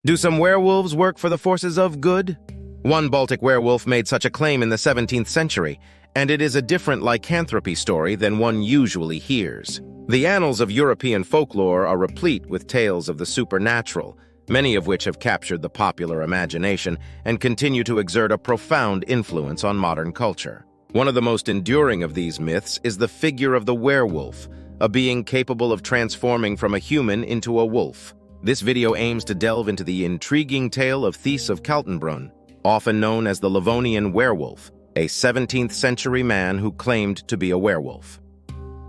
Do some werewolves work for the forces of good? One Baltic werewolf made such a claim in the 17th century, and it is a different lycanthropy story than one usually hears. The annals of European folklore are replete with tales of the supernatural, many of which have captured the popular imagination and continue to exert a profound influence on modern culture. One of the most enduring of these myths is the figure of the werewolf, a being capable of transforming from a human into a wolf. This video aims to delve into the intriguing tale of Thiess of Kaltenbrun, often known as the Livonian Werewolf, a 17th century man who claimed to be a werewolf.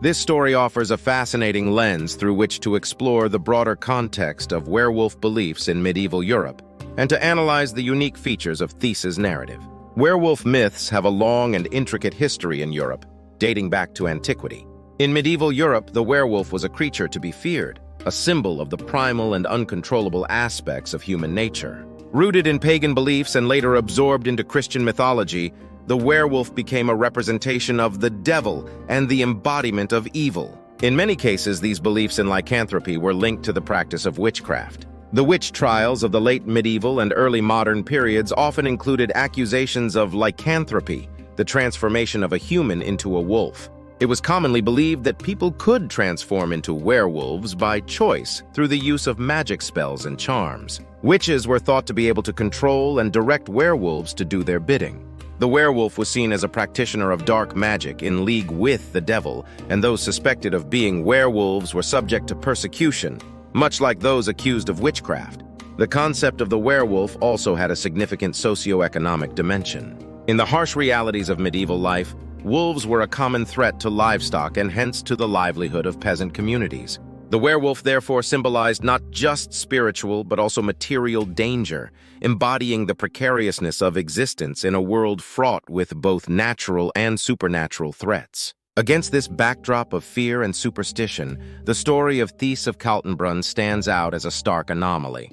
This story offers a fascinating lens through which to explore the broader context of werewolf beliefs in medieval Europe and to analyze the unique features of Thiess's narrative. Werewolf myths have a long and intricate history in Europe, dating back to antiquity. In medieval Europe, the werewolf was a creature to be feared, a symbol of the primal and uncontrollable aspects of human nature. Rooted in pagan beliefs and later absorbed into Christian mythology, the werewolf became a representation of the devil and the embodiment of evil. In many cases, these beliefs in lycanthropy were linked to the practice of witchcraft. The witch trials of the late medieval and early modern periods often included accusations of lycanthropy, the transformation of a human into a wolf. It was commonly believed that people could transform into werewolves by choice through the use of magic spells and charms. Witches were thought to be able to control and direct werewolves to do their bidding. The werewolf was seen as a practitioner of dark magic in league with the devil, and those suspected of being werewolves were subject to persecution, much like those accused of witchcraft. The concept of the werewolf also had a significant socio-economic dimension. In the harsh realities of medieval life, wolves were a common threat to livestock and hence to the livelihood of peasant communities. The werewolf therefore symbolized not just spiritual but also material danger, embodying the precariousness of existence in a world fraught with both natural and supernatural threats. Against this backdrop of fear and superstition, the story of Thiess of Kaltenbrun stands out as a stark anomaly.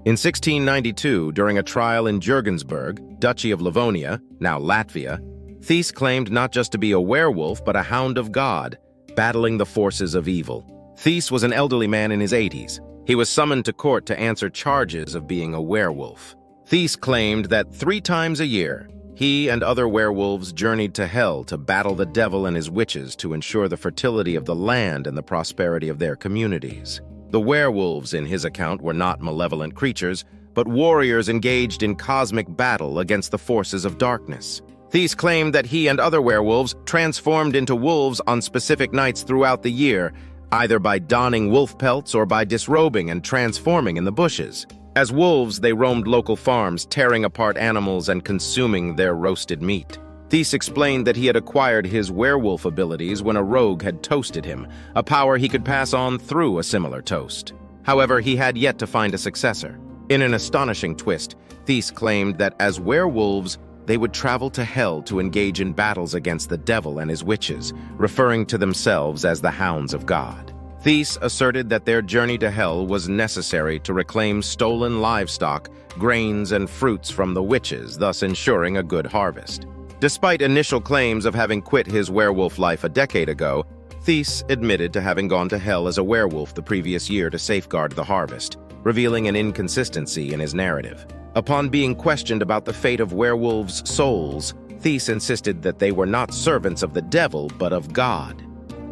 In 1692, during a trial in Jurgensburg, Duchy of Livonia, now Latvia, Thiess claimed not just to be a werewolf but a Hound of God, battling the forces of evil. Thiess was an elderly man in his 80s. He was summoned to court to answer charges of being a werewolf. Thiess claimed that 3 times a year, he and other werewolves journeyed to hell to battle the devil and his witches to ensure the fertility of the land and the prosperity of their communities. The werewolves, in his account, were not malevolent creatures, but warriors engaged in cosmic battle against the forces of darkness. Thiess claimed that he and other werewolves transformed into wolves on specific nights throughout the year, either by donning wolf pelts or by disrobing and transforming in the bushes. As wolves, they roamed local farms, tearing apart animals and consuming their roasted meat. Thiess explained that he had acquired his werewolf abilities when a rogue had toasted him, a power he could pass on through a similar toast. However, he had yet to find a successor. In an astonishing twist, Thiess claimed that as werewolves, they would travel to hell to engage in battles against the devil and his witches, referring to themselves as the Hounds of God. Thiess asserted that their journey to hell was necessary to reclaim stolen livestock, grains, and fruits from the witches, thus ensuring a good harvest. Despite initial claims of having quit his werewolf life a decade ago, Thiess admitted to having gone to hell as a werewolf the previous year to safeguard the harvest, revealing an inconsistency in his narrative. Upon being questioned about the fate of werewolves' souls, Thiess insisted that they were not servants of the devil but of God,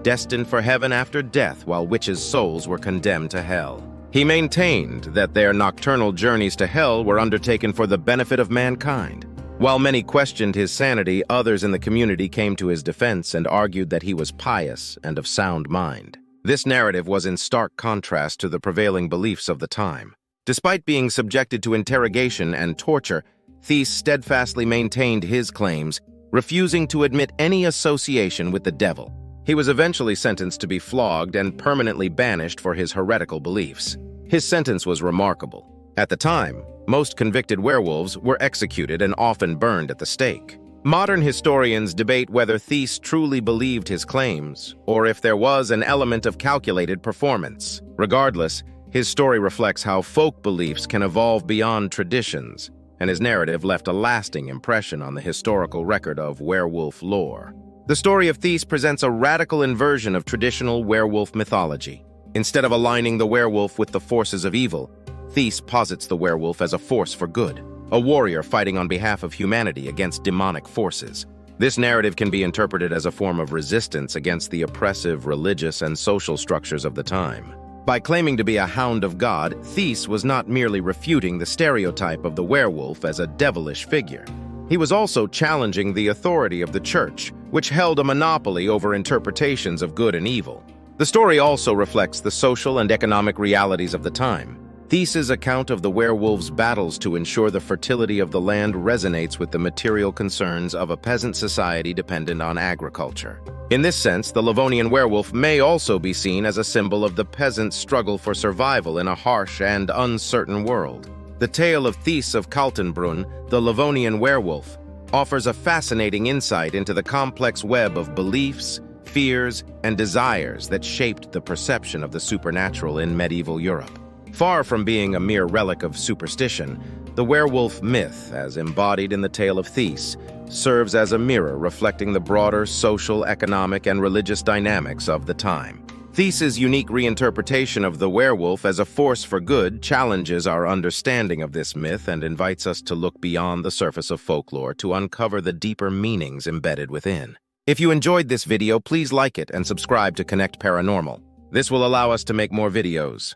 destined for heaven after death while witches' souls were condemned to hell. He maintained that their nocturnal journeys to hell were undertaken for the benefit of mankind. While many questioned his sanity, others in the community came to his defense and argued that he was pious and of sound mind. This narrative was in stark contrast to the prevailing beliefs of the time. Despite being subjected to interrogation and torture, Thiess steadfastly maintained his claims, refusing to admit any association with the devil. He was eventually sentenced to be flogged and permanently banished for his heretical beliefs. His sentence was remarkable. At the time, most convicted werewolves were executed and often burned at the stake. Modern historians debate whether Thiess truly believed his claims, or if there was an element of calculated performance. Regardless, his story reflects how folk beliefs can evolve beyond traditions, and his narrative left a lasting impression on the historical record of werewolf lore. The story of Thiess presents a radical inversion of traditional werewolf mythology. Instead of aligning the werewolf with the forces of evil, Thiess posits the werewolf as a force for good, a warrior fighting on behalf of humanity against demonic forces. This narrative can be interpreted as a form of resistance against the oppressive religious and social structures of the time. By claiming to be a Hound of God, Thiess was not merely refuting the stereotype of the werewolf as a devilish figure. He was also challenging the authority of the church, which held a monopoly over interpretations of good and evil. The story also reflects the social and economic realities of the time. Thiess's account of the werewolves' battles to ensure the fertility of the land resonates with the material concerns of a peasant society dependent on agriculture. In this sense, the Livonian werewolf may also be seen as a symbol of the peasant's struggle for survival in a harsh and uncertain world. The tale of Thiess of Kaltenbrun, the Livonian werewolf, offers a fascinating insight into the complex web of beliefs, fears, and desires that shaped the perception of the supernatural in medieval Europe. Far from being a mere relic of superstition, the werewolf myth, as embodied in the tale of Thiess, serves as a mirror reflecting the broader social, economic, and religious dynamics of the time. Thiess's unique reinterpretation of the werewolf as a force for good challenges our understanding of this myth and invites us to look beyond the surface of folklore to uncover the deeper meanings embedded within. If you enjoyed this video, please like it and subscribe to Connect Paranormal. This will allow us to make more videos.